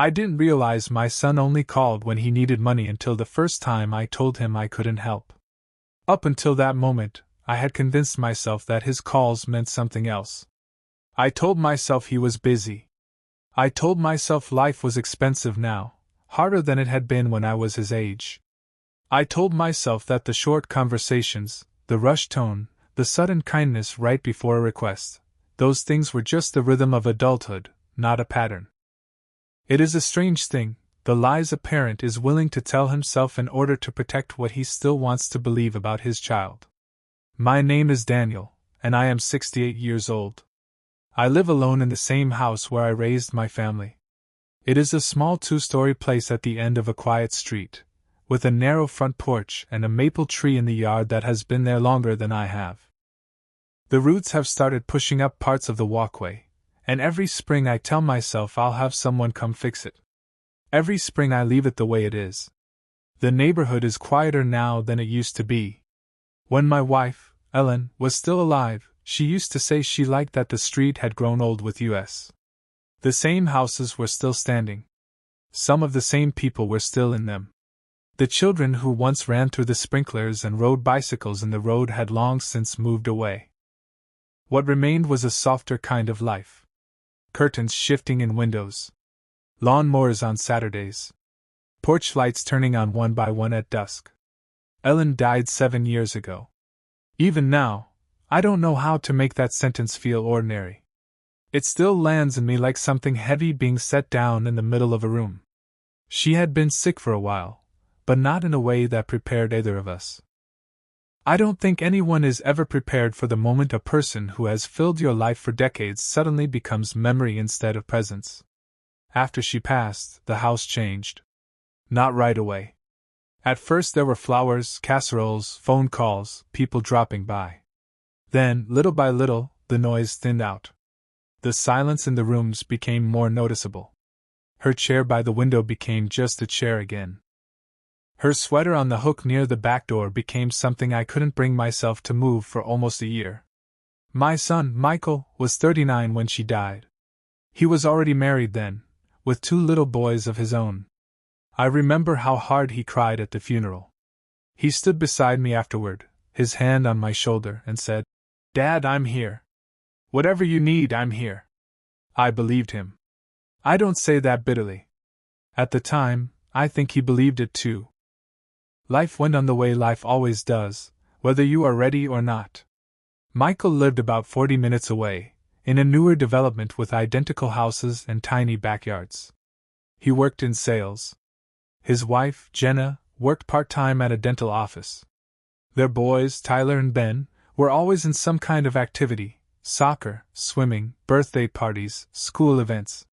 I didn't realize my son only called when he needed money until the first time I told him I couldn't help. Up until that moment, I had convinced myself that his calls meant something else. I told myself he was busy. I told myself life was expensive now, harder than it had been when I was his age. I told myself that the short conversations, the rushed tone, the sudden kindness right before a request, those things were just the rhythm of adulthood, not a pattern. It is a strange thing, the lies a parent is willing to tell himself in order to protect what he still wants to believe about his child. My name is Daniel, and I am 68 years old. I live alone in the same house where I raised my family. It is a small two-story place at the end of a quiet street, with a narrow front porch and a maple tree in the yard that has been there longer than I have. The roots have started pushing up parts of the walkway, and every spring I tell myself I'll have someone come fix it. Every spring I leave it the way it is. The neighborhood is quieter now than it used to be. When my wife, Ellen, was still alive, she used to say she liked that the street had grown old with us. The same houses were still standing. Some of the same people were still in them. The children who once ran through the sprinklers and rode bicycles in the road had long since moved away. What remained was a softer kind of life. Curtains shifting in windows. Lawn mowers on Saturdays. Porch lights turning on one by one at dusk. Ellen died 7 years ago. Even now, I don't know how to make that sentence feel ordinary. It still lands in me like something heavy being set down in the middle of a room. She had been sick for a while, but not in a way that prepared either of us. I don't think anyone is ever prepared for the moment a person who has filled your life for decades suddenly becomes memory instead of presence. After she passed, the house changed. Not right away. At first there were flowers, casseroles, phone calls, people dropping by. Then, little by little, the noise thinned out. The silence in the rooms became more noticeable. Her chair by the window became just a chair again. Her sweater on the hook near the back door became something I couldn't bring myself to move for almost a year. My son, Michael, was 39 when she died. He was already married then, with 2 little boys of his own. I remember how hard he cried at the funeral. He stood beside me afterward, his hand on my shoulder, and said, "Dad, I'm here. Whatever you need, I'm here." I believed him. I don't say that bitterly. At the time, I think he believed it too. Life went on the way life always does, whether you are ready or not. Michael lived about 40 minutes away, in a newer development with identical houses and tiny backyards. He worked in sales. His wife, Jenna, worked part-time at a dental office. Their boys, Tyler and Ben, were always in some kind of activity: soccer, swimming, birthday parties, school events.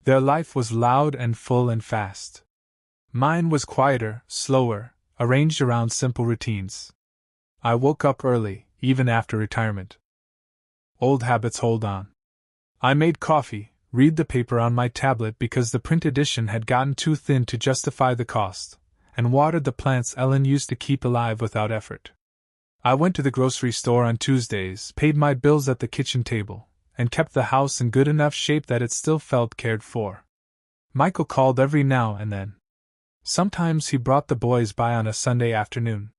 Their life was loud and full and fast. Mine was quieter, slower, arranged around simple routines. I woke up early, even after retirement. Old habits hold on. I made coffee, read the paper on my tablet because the print edition had gotten too thin to justify the cost, and watered the plants Ellen used to keep alive without effort. I went to the grocery store on Tuesdays, paid my bills at the kitchen table, and kept the house in good enough shape that it still felt cared for. Michael called every now and then. Sometimes he brought the boys by on a Sunday afternoon.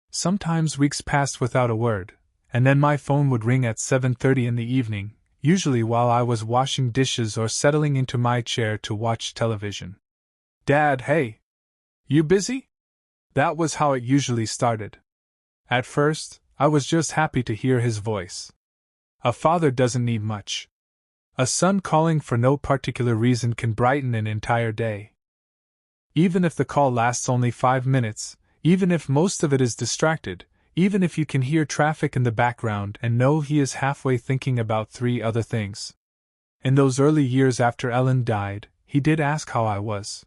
Sometimes weeks passed without a word, and then my phone would ring at 7:30 in the evening, usually while I was washing dishes or settling into my chair to watch television. "Dad, hey! You busy?" That was how it usually started. At first, I was just happy to hear his voice. A father doesn't need much. A son calling for no particular reason can brighten an entire day. Even if the call lasts only 5 minutes, even if most of it is distracted, even if you can hear traffic in the background and know he is halfway thinking about 3 other things. In those early years after Ellen died, he did ask how I was.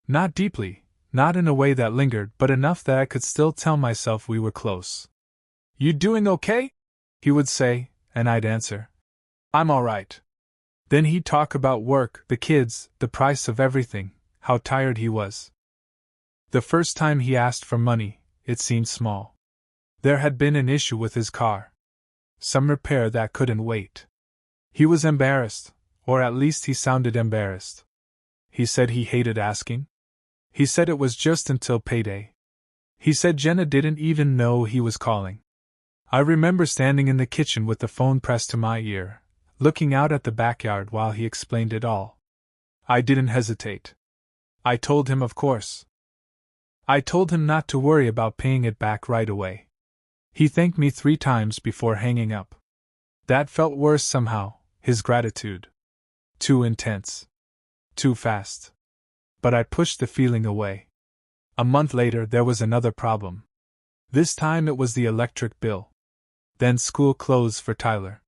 Not deeply, not in a way that lingered, but enough that I could still tell myself we were close. "You doing okay?" he would say, and I'd answer, "I'm all right." Then he'd talk about work, the kids, the price of everything, how tired he was. The first time he asked for money, it seemed small. There had been an issue with his car. Some repair that couldn't wait. He was embarrassed, or at least he sounded embarrassed. He said he hated asking. He said it was just until payday. He said Jenna didn't even know he was calling. I remember standing in the kitchen with the phone pressed to my ear, looking out at the backyard while he explained it all. I didn't hesitate. I told him, of course. I told him not to worry about paying it back right away. He thanked me 3 times before hanging up. That felt worse somehow, his gratitude. Too intense. Too fast. But I pushed the feeling away. A month later there was another problem. This time it was the electric bill. Then school clothes for Tyler.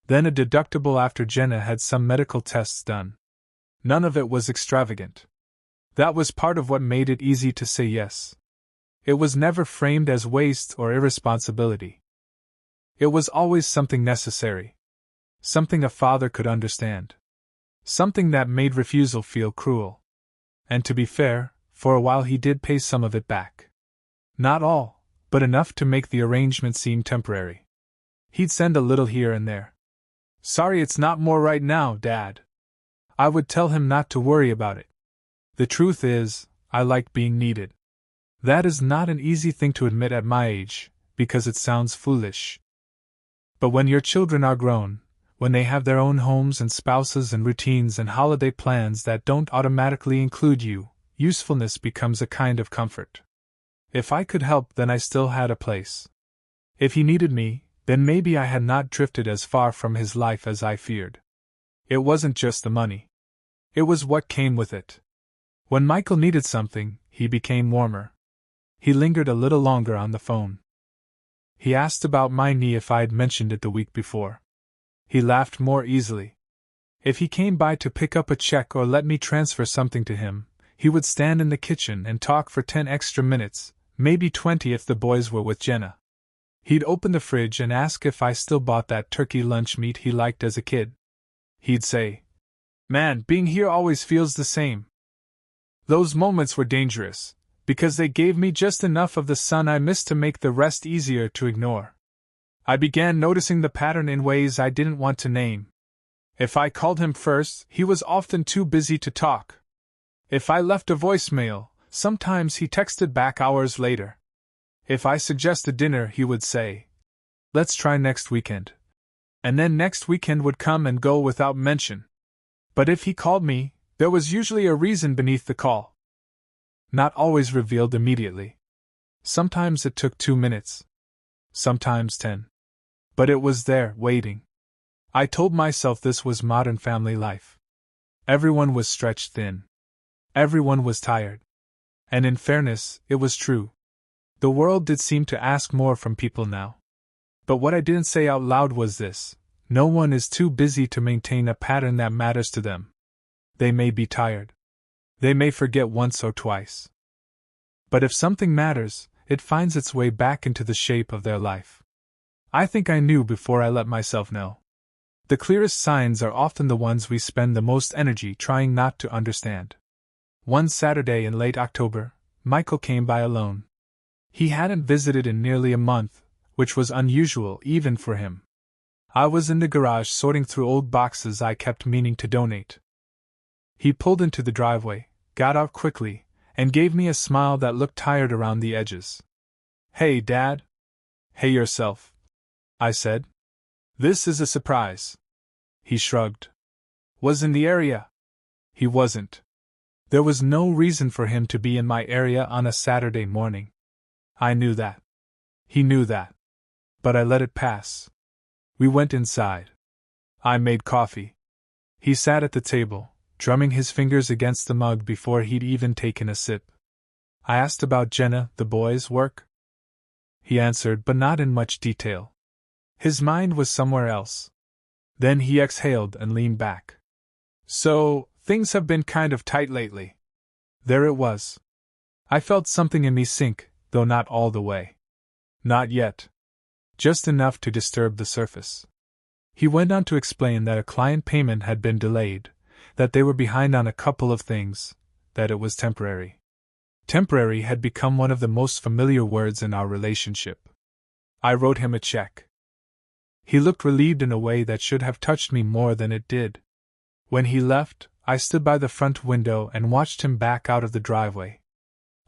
Then a deductible after Jenna had some medical tests done. None of it was extravagant. That was part of what made it easy to say yes. It was never framed as waste or irresponsibility. It was always something necessary. Something a father could understand. Something that made refusal feel cruel. And to be fair, for a while he did pay some of it back. Not all, but enough to make the arrangement seem temporary. He'd send a little here and there. "Sorry it's not more right now, Dad." I would tell him not to worry about it. The truth is, I like being needed. That is not an easy thing to admit at my age, because it sounds foolish. But when your children are grown, when they have their own homes and spouses and routines and holiday plans that don't automatically include you, usefulness becomes a kind of comfort. If I could help, then I still had a place. If he needed me, then maybe I had not drifted as far from his life as I feared. It wasn't just the money. It was what came with it. When Michael needed something, he became warmer. He lingered a little longer on the phone. He asked about my knee if I'd mentioned it the week before. He laughed more easily. If he came by to pick up a check or let me transfer something to him, he would stand in the kitchen and talk for 10 extra minutes, maybe 20 if the boys were with Jenna. He'd open the fridge and ask if I still bought that turkey lunch meat he liked as a kid. He'd say, "Man, being here always feels the same." Those moments were dangerous, because they gave me just enough of the sun I missed to make the rest easier to ignore. I began noticing the pattern in ways I didn't want to name. If I called him first, he was often too busy to talk. If I left a voicemail, sometimes he texted back hours later. If I suggested dinner, he would say, "Let's try next weekend." And then next weekend would come and go without mention. But if he called me, there was usually a reason beneath the call. Not always revealed immediately. Sometimes it took 2 minutes. Sometimes 10. But it was there, waiting. I told myself this was modern family life. Everyone was stretched thin. Everyone was tired. And in fairness, it was true. The world did seem to ask more from people now. But what I didn't say out loud was this: no one is too busy to maintain a pattern that matters to them. They may be tired. They may forget once or twice. But if something matters, it finds its way back into the shape of their life. I think I knew before I let myself know. The clearest signs are often the ones we spend the most energy trying not to understand. One Saturday in late October, Michael came by alone. He hadn't visited in nearly a month, which was unusual even for him. I was in the garage sorting through old boxes I kept meaning to donate. He pulled into the driveway, got out quickly, and gave me a smile that looked tired around the edges. "Hey, Dad." "Hey yourself," I said. "This is a surprise." He shrugged. "Was in the area?" He wasn't. There was no reason for him to be in my area on a Saturday morning. I knew that. He knew that. But I let it pass. We went inside. I made coffee. He sat at the table, drumming his fingers against the mug before he'd even taken a sip. I asked about Jenna, the boys' work. He answered, but not in much detail. His mind was somewhere else. Then he exhaled and leaned back. "So, things have been kind of tight lately." There it was. I felt something in me sink, though not all the way. Not yet. Just enough to disturb the surface. He went on to explain that a client payment had been delayed, that they were behind on a couple of things, that it was temporary. Temporary had become one of the most familiar words in our relationship. I wrote him a check. He looked relieved in a way that should have touched me more than it did. When he left, I stood by the front window and watched him back out of the driveway.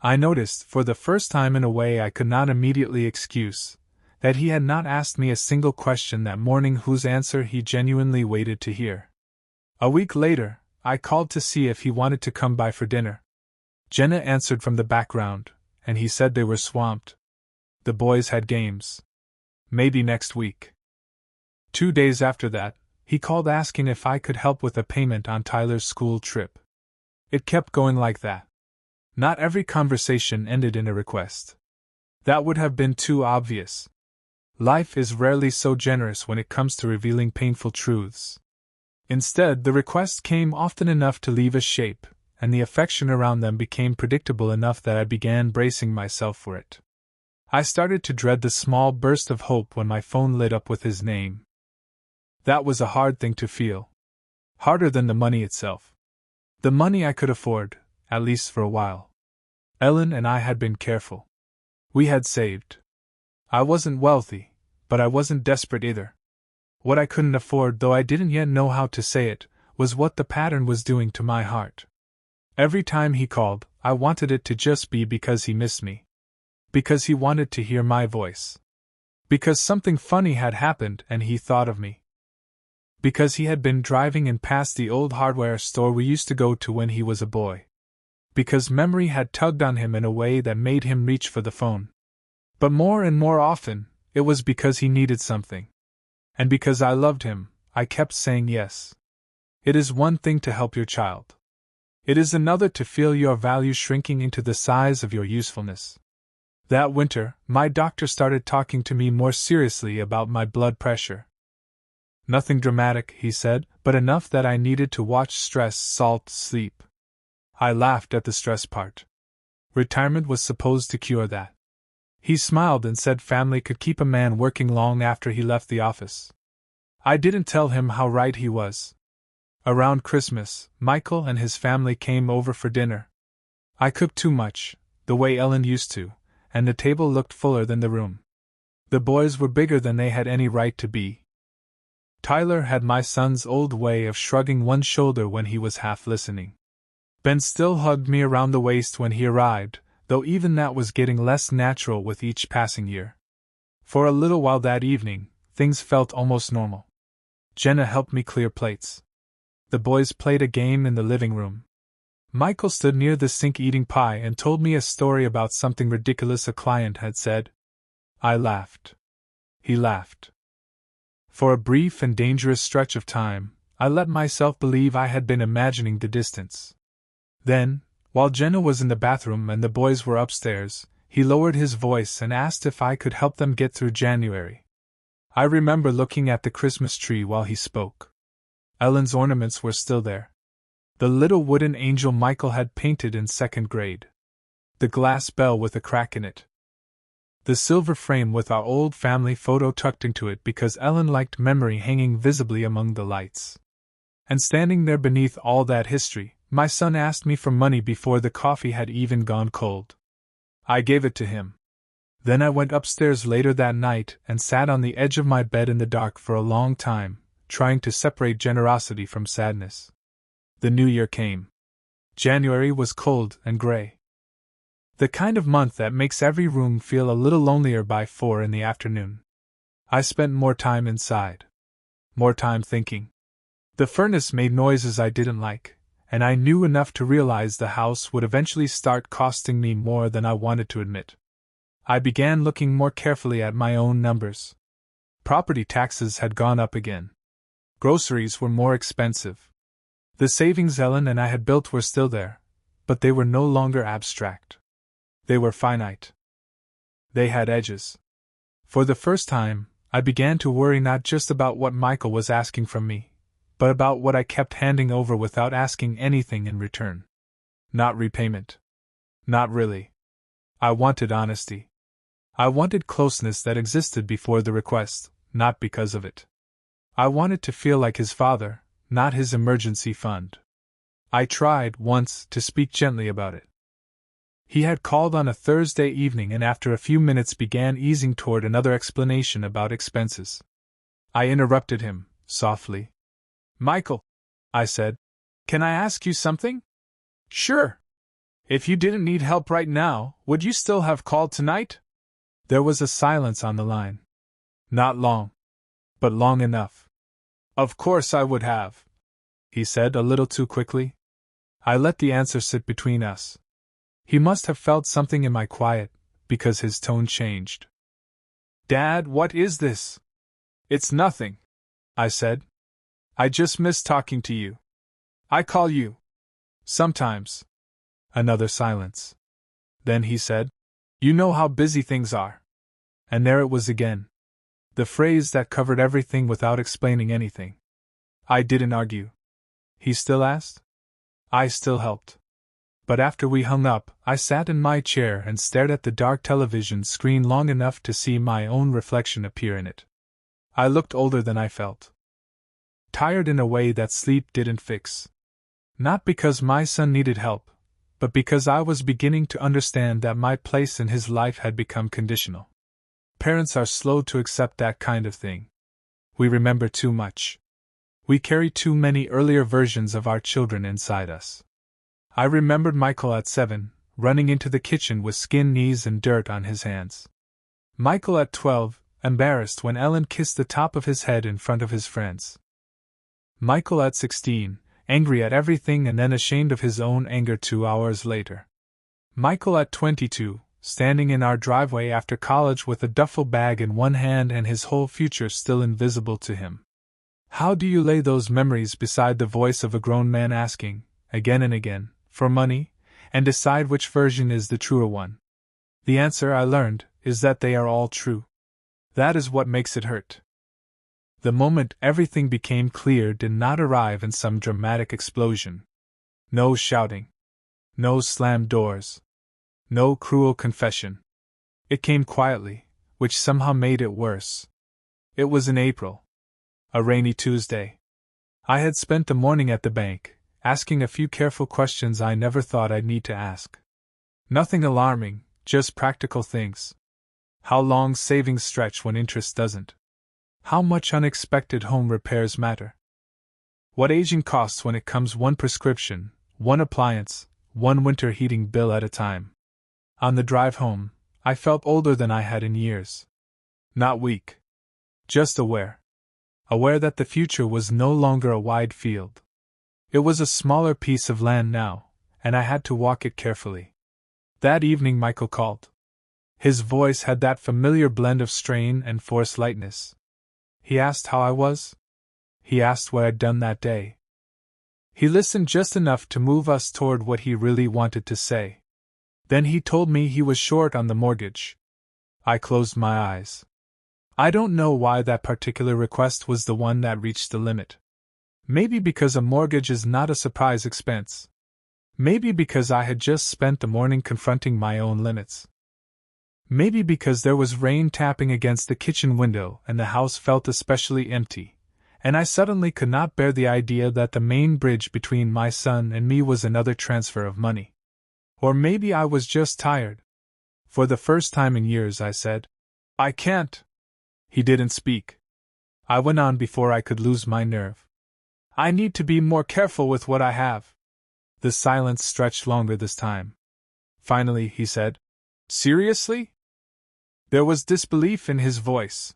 I noticed, for the first time in a way I could not immediately excuse, that he had not asked me a single question that morning whose answer he genuinely waited to hear. A week later, I called to see if he wanted to come by for dinner. Jenna answered from the background, and he said they were swamped. The boys had games. Maybe next week. 2 days after that, he called asking if I could help with a payment on Tyler's school trip. It kept going like that. Not every conversation ended in a request. That would have been too obvious. Life is rarely so generous when it comes to revealing painful truths. Instead, the request came often enough to leave a shape, and the affection around them became predictable enough that I began bracing myself for it. I started to dread the small burst of hope when my phone lit up with his name. That was a hard thing to feel. Harder than the money itself. The money I could afford, at least for a while. Ellen and I had been careful. We had saved. I wasn't wealthy, but I wasn't desperate either. What I couldn't afford, though I didn't yet know how to say it, was what the pattern was doing to my heart. Every time he called, I wanted it to just be because he missed me. Because he wanted to hear my voice. Because something funny had happened and he thought of me. Because he had been driving in past the old hardware store we used to go to when he was a boy. Because memory had tugged on him in a way that made him reach for the phone. But more and more often, it was because he needed something. And because I loved him, I kept saying yes. It is one thing to help your child. It is another to feel your value shrinking into the size of your usefulness. That winter, my doctor started talking to me more seriously about my blood pressure. Nothing dramatic, he said, but enough that I needed to watch stress, salt, sleep. I laughed at the stress part. Retirement was supposed to cure that. He smiled and said family could keep a man working long after he left the office. I didn't tell him how right he was. Around Christmas, Michael and his family came over for dinner. I cooked too much, the way Ellen used to, and the table looked fuller than the room. The boys were bigger than they had any right to be. Tyler had my son's old way of shrugging one shoulder when he was half listening. Ben still hugged me around the waist when he arrived, though even that was getting less natural with each passing year. For a little while that evening, things felt almost normal. Jenna helped me clear plates. The boys played a game in the living room. Michael stood near the sink eating pie and told me a story about something ridiculous a client had said. I laughed. He laughed. For a brief and dangerous stretch of time, I let myself believe I had been imagining the distance. Then, while Jenna was in the bathroom and the boys were upstairs, he lowered his voice and asked if I could help them get through January. I remember looking at the Christmas tree while he spoke. Ellen's ornaments were still there. The little wooden angel Michael had painted in 2nd grade. The glass bell with a crack in it. The silver frame with our old family photo tucked into it because Ellen liked memory hanging visibly among the lights. And standing there beneath all that history, my son asked me for money before the coffee had even gone cold. I gave it to him. Then I went upstairs later that night and sat on the edge of my bed in the dark for a long time, trying to separate generosity from sadness. The new year came. January was cold and gray. The kind of month that makes every room feel a little lonelier by 4 in the afternoon. I spent more time inside. More time thinking. The furnace made noises I didn't like, and I knew enough to realize the house would eventually start costing me more than I wanted to admit. I began looking more carefully at my own numbers. Property taxes had gone up again. Groceries were more expensive. The savings Ellen and I had built were still there, but they were no longer abstract. They were finite. They had edges. For the first time, I began to worry not just about what Michael was asking from me, but about what I kept handing over without asking anything in return. Not repayment. Not really. I wanted honesty. I wanted closeness that existed before the request, not because of it. I wanted to feel like his father, not his emergency fund. I tried, once, to speak gently about it. He had called on a Thursday evening and after a few minutes began easing toward another explanation about expenses. I interrupted him, softly. Michael, I said, Can I ask you something? Sure. If you didn't need help right now, would you still have called tonight? There was a silence on the line. Not long. But long enough. Of course I would have, he said a little too quickly. I let the answer sit between us. He must have felt something in my quiet, because his tone changed. Dad, what is this? It's nothing, I said. I just miss talking to you. I call you. Sometimes. Another silence. Then he said, You know how busy things are. And there it was again. The phrase that covered everything without explaining anything. I didn't argue. He still asked? I still helped. But after we hung up, I sat in my chair and stared at the dark television screen long enough to see my own reflection appear in it. I looked older than I felt. Tired in a way that sleep didn't fix. Not because my son needed help, but because I was beginning to understand that my place in his life had become conditional. Parents are slow to accept that kind of thing. We remember too much. We carry too many earlier versions of our children inside us. I remembered Michael at 7, running into the kitchen with skinned knees and dirt on his hands. Michael at 12, embarrassed when Ellen kissed the top of his head in front of his friends. Michael at 16, angry at everything and then ashamed of his own anger 2 hours later. Michael at 22, standing in our driveway after college with a duffel bag in one hand and his whole future still invisible to him. How do you lay those memories beside the voice of a grown man asking, again and again, for money, and decide which version is the truer one? The answer, I learned, is that they are all true. That is what makes it hurt. The moment everything became clear did not arrive in some dramatic explosion. No shouting. No slammed doors. No cruel confession. It came quietly, which somehow made it worse. It was in April. A rainy Tuesday. I had spent the morning at the bank, asking a few careful questions I never thought I'd need to ask. Nothing alarming, just practical things. How long savings stretch when interest doesn't? How much unexpected home repairs matter? What aging costs when it comes one prescription, one appliance, one winter heating bill at a time? On the drive home, I felt older than I had in years. Not weak. Just aware. Aware that the future was no longer a wide field. It was a smaller piece of land now, and I had to walk it carefully. That evening Michael called. His voice had that familiar blend of strain and forced lightness. He asked how I was. He asked what I'd done that day. He listened just enough to move us toward what he really wanted to say. Then he told me he was short on the mortgage. I closed my eyes. I don't know why that particular request was the one that reached the limit. Maybe because a mortgage is not a surprise expense. Maybe because I had just spent the morning confronting my own limits. Maybe because there was rain tapping against the kitchen window and the house felt especially empty, and I suddenly could not bear the idea that the main bridge between my son and me was another transfer of money. Or maybe I was just tired. For the first time in years I said, I can't. He didn't speak. I went on before I could lose my nerve. I need to be more careful with what I have. The silence stretched longer this time. Finally, he said, Seriously? There was disbelief in his voice.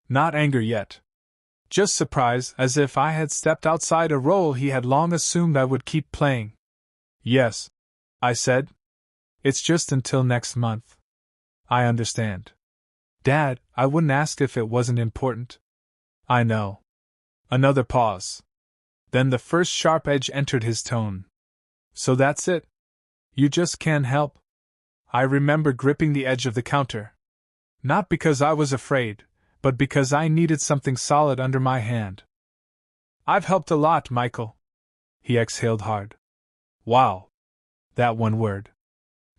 Not anger yet. Just surprise, as if I had stepped outside a role he had long assumed I would keep playing. Yes, I said. It's just until next month. I understand. Dad, I wouldn't ask if it wasn't important. I know. Another pause. Then the first sharp edge entered his tone. So that's it? You just can't help? I remember gripping the edge of the counter. Not because I was afraid, but because I needed something solid under my hand. I've helped a lot, Michael. He exhaled hard. Wow. That one word.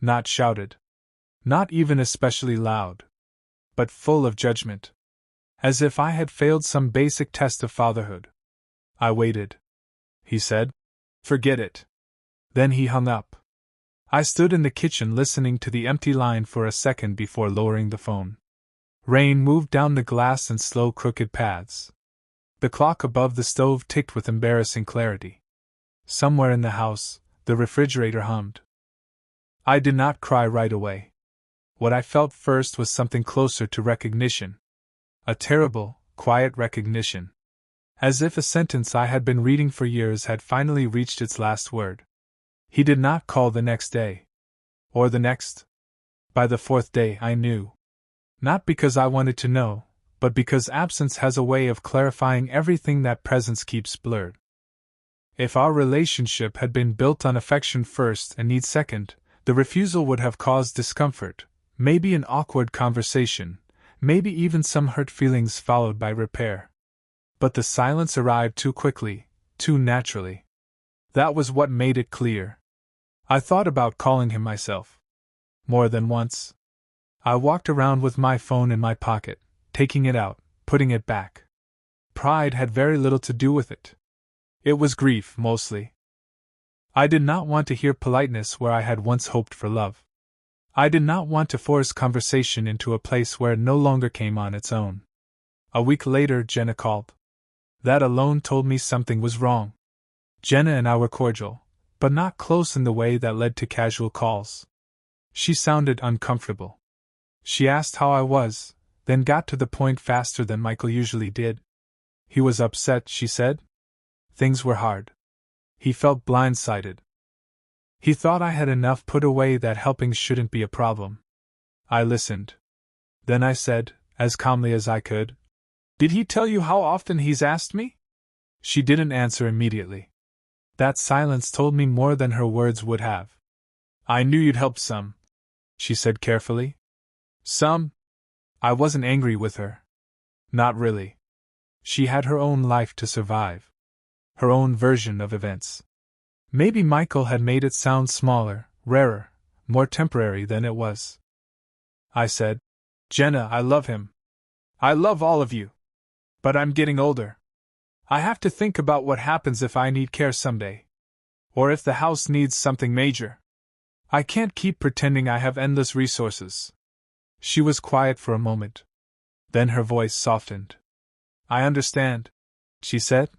Not shouted. Not even especially loud. But full of judgment. As if I had failed some basic test of fatherhood. I waited. He said, Forget it. Then he hung up. I stood in the kitchen listening to the empty line for a second before lowering the phone. Rain moved down the glass in slow crooked paths. The clock above the stove ticked with embarrassing clarity. Somewhere in the house, the refrigerator hummed. I did not cry right away. What I felt first was something closer to recognition. A terrible, quiet recognition. As if a sentence I had been reading for years had finally reached its last word. He did not call the next day. Or the next. By the fourth day I knew. Not because I wanted to know, but because absence has a way of clarifying everything that presence keeps blurred. If our relationship had been built on affection first and need second, the refusal would have caused discomfort, maybe an awkward conversation, maybe even some hurt feelings followed by repair. But the silence arrived too quickly, too naturally. That was what made it clear. I thought about calling him myself. More than once. I walked around with my phone in my pocket, taking it out, putting it back. Pride had very little to do with it. It was grief, mostly. I did not want to hear politeness where I had once hoped for love. I did not want to force conversation into a place where it no longer came on its own. A week later, Jenna called. That alone told me something was wrong. Jenna and I were cordial, but not close in the way that led to casual calls. She sounded uncomfortable. She asked how I was, then got to the point faster than Michael usually did. He was upset, she said. Things were hard. He felt blindsided. He thought I had enough put away that helping shouldn't be a problem. I listened. Then I said, as calmly as I could, "Did he tell you how often he's asked me?" She didn't answer immediately. That silence told me more than her words would have. "I knew you'd help some," she said carefully. "Some?" I wasn't angry with her. Not really. She had her own life to survive. Her own version of events. Maybe Michael had made it sound smaller, rarer, more temporary than it was. I said, "Jenna, I love him. I love all of you. But I'm getting older. I have to think about what happens if I need care someday. Or if the house needs something major. I can't keep pretending I have endless resources." She was quiet for a moment. Then her voice softened. "I understand," she said.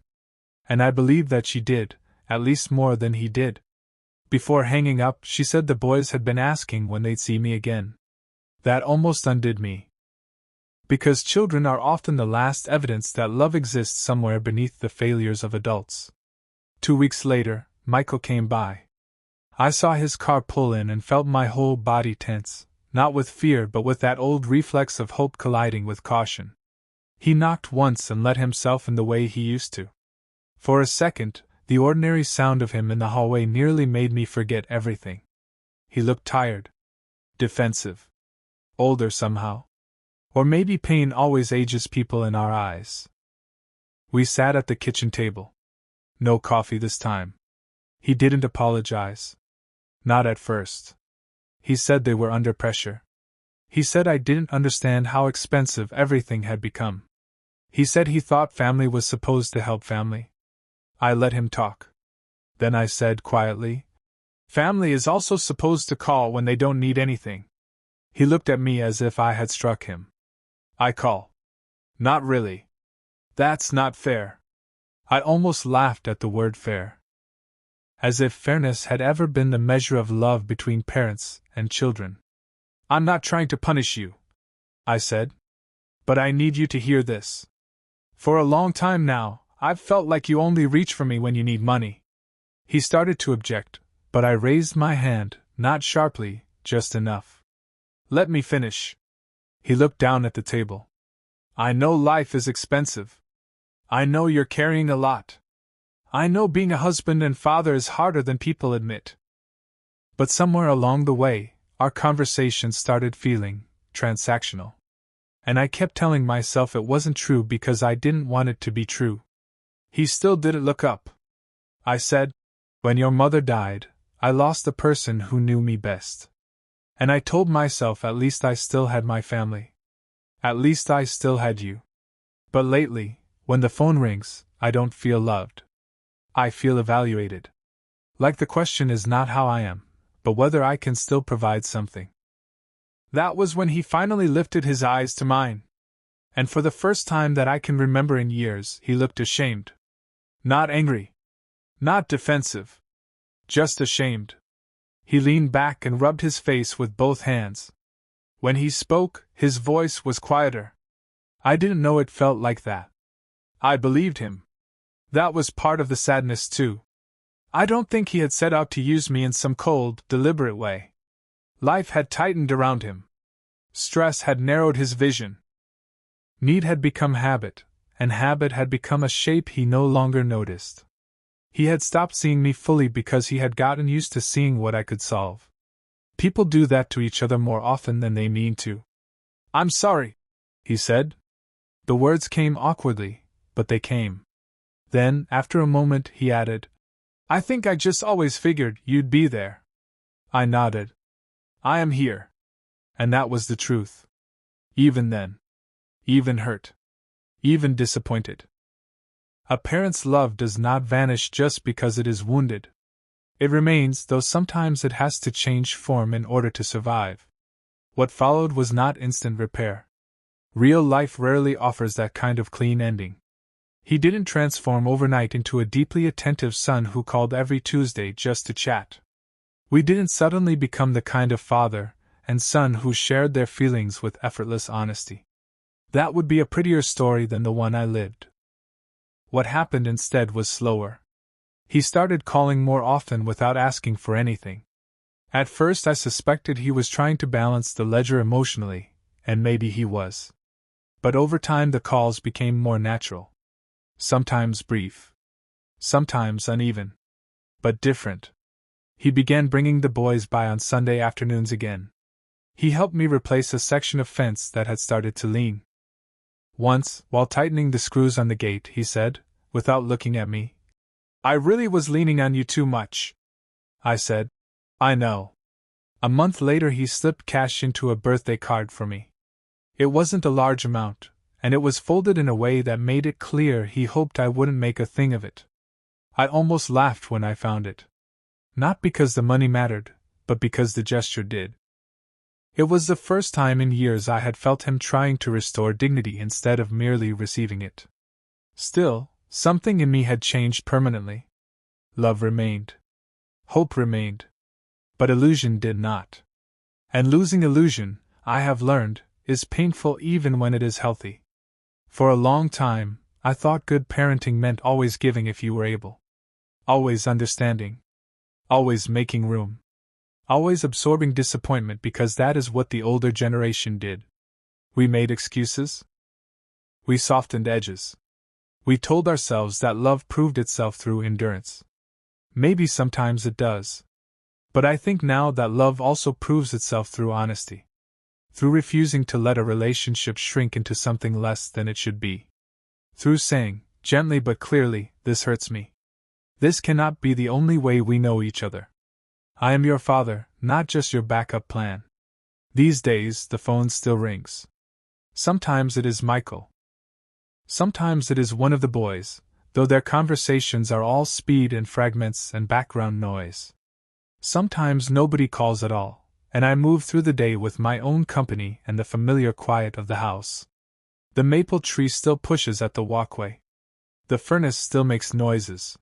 And I believed that she did, at least more than he did. Before hanging up, she said the boys had been asking when they'd see me again. That almost undid me. Because children are often the last evidence that love exists somewhere beneath the failures of adults. 2 weeks later, Michael came by. I saw his car pull in and felt my whole body tense, not with fear but with that old reflex of hope colliding with caution. He knocked once and let himself in the way he used to. For a second, the ordinary sound of him in the hallway nearly made me forget everything. He looked tired. Defensive. Older somehow. Or maybe pain always ages people in our eyes. We sat at the kitchen table. No coffee this time. He didn't apologize. Not at first. He said they were under pressure. He said I didn't understand how expensive everything had become. He said he thought family was supposed to help family. I let him talk. Then I said quietly, "Family is also supposed to call when they don't need anything." He looked at me as if I had struck him. "I call." "Not really. That's not fair." I almost laughed at the word fair. As if fairness had ever been the measure of love between parents and children. "I'm not trying to punish you," I said. "But I need you to hear this. For a long time now, I've felt like you only reach for me when you need money." He started to object, but I raised my hand, not sharply, just enough. "Let me finish." He looked down at the table. "I know life is expensive. I know you're carrying a lot. I know being a husband and father is harder than people admit." But somewhere along the way, our conversation started feeling transactional. And I kept telling myself it wasn't true because I didn't want it to be true. He still didn't look up. I said, "When your mother died, I lost the person who knew me best. And I told myself at least I still had my family. At least I still had you. But lately, when the phone rings, I don't feel loved. I feel evaluated. Like the question is not how I am, but whether I can still provide something." That was when he finally lifted his eyes to mine. And for the first time that I can remember in years, he looked ashamed. Not angry. Not defensive. Just ashamed. He leaned back and rubbed his face with both hands. When he spoke, his voice was quieter. I didn't know it felt like that. I believed him. That was part of the sadness, too. I don't think he had set out to use me in some cold, deliberate way. Life had tightened around him. Stress had narrowed his vision. Need had become habit, and habit had become a shape he no longer noticed. He had stopped seeing me fully because he had gotten used to seeing what I could solve. People do that to each other more often than they mean to. "I'm sorry," he said. The words came awkwardly, but they came. Then, after a moment, he added, "I think I just always figured you'd be there." I nodded. "I am here." And that was the truth. Even then. Even hurt. Even disappointed. A parent's love does not vanish just because it is wounded. It remains, though sometimes it has to change form in order to survive. What followed was not instant repair. Real life rarely offers that kind of clean ending. He didn't transform overnight into a deeply attentive son who called every Tuesday just to chat. We didn't suddenly become the kind of father and son who shared their feelings with effortless honesty. That would be a prettier story than the one I lived. What happened instead was slower. He started calling more often without asking for anything. At first I suspected he was trying to balance the ledger emotionally, and maybe he was. But over time the calls became more natural. Sometimes brief. Sometimes uneven. But different. He began bringing the boys by on Sunday afternoons again. He helped me replace a section of fence that had started to lean. Once, while tightening the screws on the gate, he said, without looking at me, "I really was leaning on you too much." I said, "I know." A month later he slipped cash into a birthday card for me. It wasn't a large amount, and it was folded in a way that made it clear he hoped I wouldn't make a thing of it. I almost laughed when I found it. Not because the money mattered, but because the gesture did. It was the first time in years I had felt him trying to restore dignity instead of merely receiving it. Still, something in me had changed permanently. Love remained. Hope remained. But illusion did not. And losing illusion, I have learned, is painful even when it is healthy. For a long time, I thought good parenting meant always giving if you were able. Always understanding. Always making room. Always absorbing disappointment because that is what the older generation did. We made excuses. We softened edges. We told ourselves that love proved itself through endurance. Maybe sometimes it does. But I think now that love also proves itself through honesty. Through refusing to let a relationship shrink into something less than it should be. Through saying, gently but clearly, "This hurts me. This cannot be the only way we know each other. I am your father, not just your backup plan." These days, the phone still rings. Sometimes it is Michael. Sometimes it is one of the boys, though their conversations are all speed and fragments and background noise. Sometimes nobody calls at all, and I move through the day with my own company and the familiar quiet of the house. The maple tree still pushes at the walkway. The furnace still makes noises.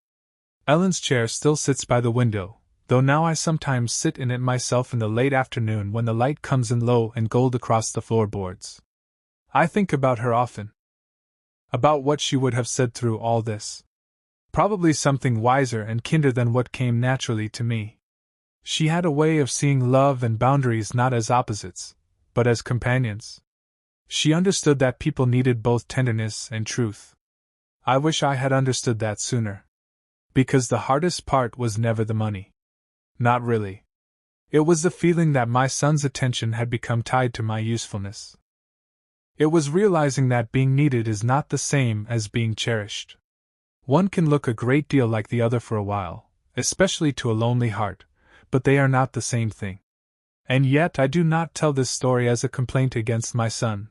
Ellen's chair still sits by the window, though now I sometimes sit in it myself in the late afternoon when the light comes in low and gold across the floorboards. I think about her often. About what she would have said through all this. Probably something wiser and kinder than what came naturally to me. She had a way of seeing love and boundaries not as opposites, but as companions. She understood that people needed both tenderness and truth. I wish I had understood that sooner. Because the hardest part was never the money. Not really. It was the feeling that my son's attention had become tied to my usefulness. It was realizing that being needed is not the same as being cherished. One can look a great deal like the other for a while, especially to a lonely heart, but they are not the same thing. And yet I do not tell this story as a complaint against my son.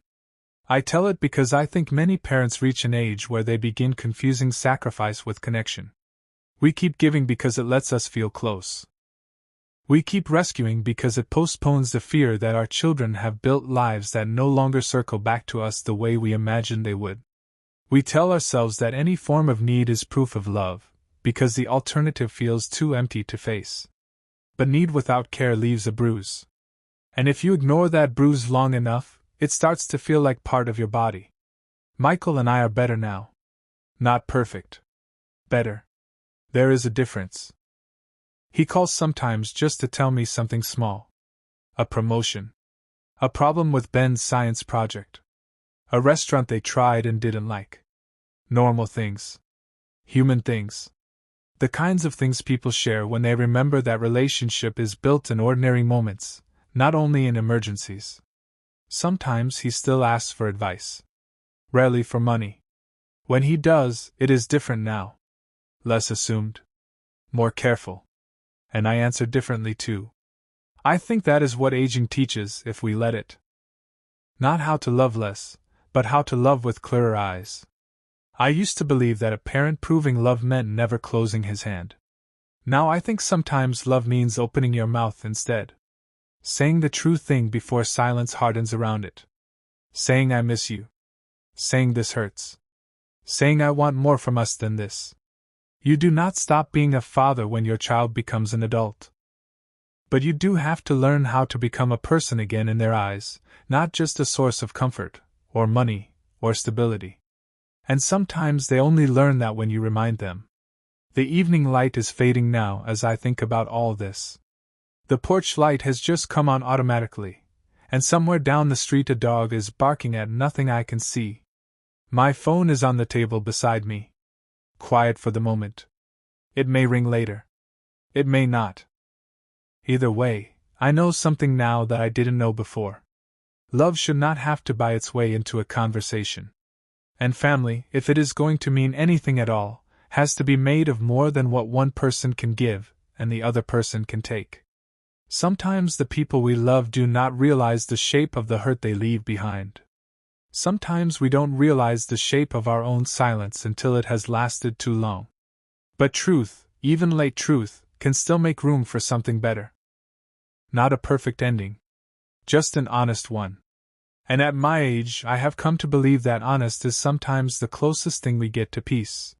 I tell it because I think many parents reach an age where they begin confusing sacrifice with connection. We keep giving because it lets us feel close. We keep rescuing because it postpones the fear that our children have built lives that no longer circle back to us the way we imagined they would. We tell ourselves that any form of need is proof of love, because the alternative feels too empty to face. But need without care leaves a bruise. And if you ignore that bruise long enough, it starts to feel like part of your body. Michael and I are better now. Not perfect. Better. There is a difference. He calls sometimes just to tell me something small. A promotion. A problem with Ben's science project. A restaurant they tried and didn't like. Normal things. Human things. The kinds of things people share when they remember that relationship is built in ordinary moments, not only in emergencies. Sometimes he still asks for advice. Rarely for money. When he does, it is different now. Less assumed. More careful. And I answer differently too. I think that is what aging teaches if we let it. Not how to love less, but how to love with clearer eyes. I used to believe that a parent proving love meant never closing his hand. Now I think sometimes love means opening your mouth instead. Saying the true thing before silence hardens around it. Saying I miss you. Saying this hurts. Saying I want more from us than this. You do not stop being a father when your child becomes an adult. But you do have to learn how to become a person again in their eyes, not just a source of comfort, or money, or stability. And sometimes they only learn that when you remind them. The evening light is fading now as I think about all this. The porch light has just come on automatically, and somewhere down the street a dog is barking at nothing I can see. My phone is on the table beside me. Quiet for the moment. It may ring later. It may not. Either way, I know something now that I didn't know before. Love should not have to buy its way into a conversation. And family, if it is going to mean anything at all, has to be made of more than what one person can give and the other person can take. Sometimes the people we love do not realize the shape of the hurt they leave behind. Sometimes we don't realize the shape of our own silence until it has lasted too long. But truth, even late truth, can still make room for something better. Not a perfect ending. Just an honest one. And at my age, I have come to believe that honest is sometimes the closest thing we get to peace.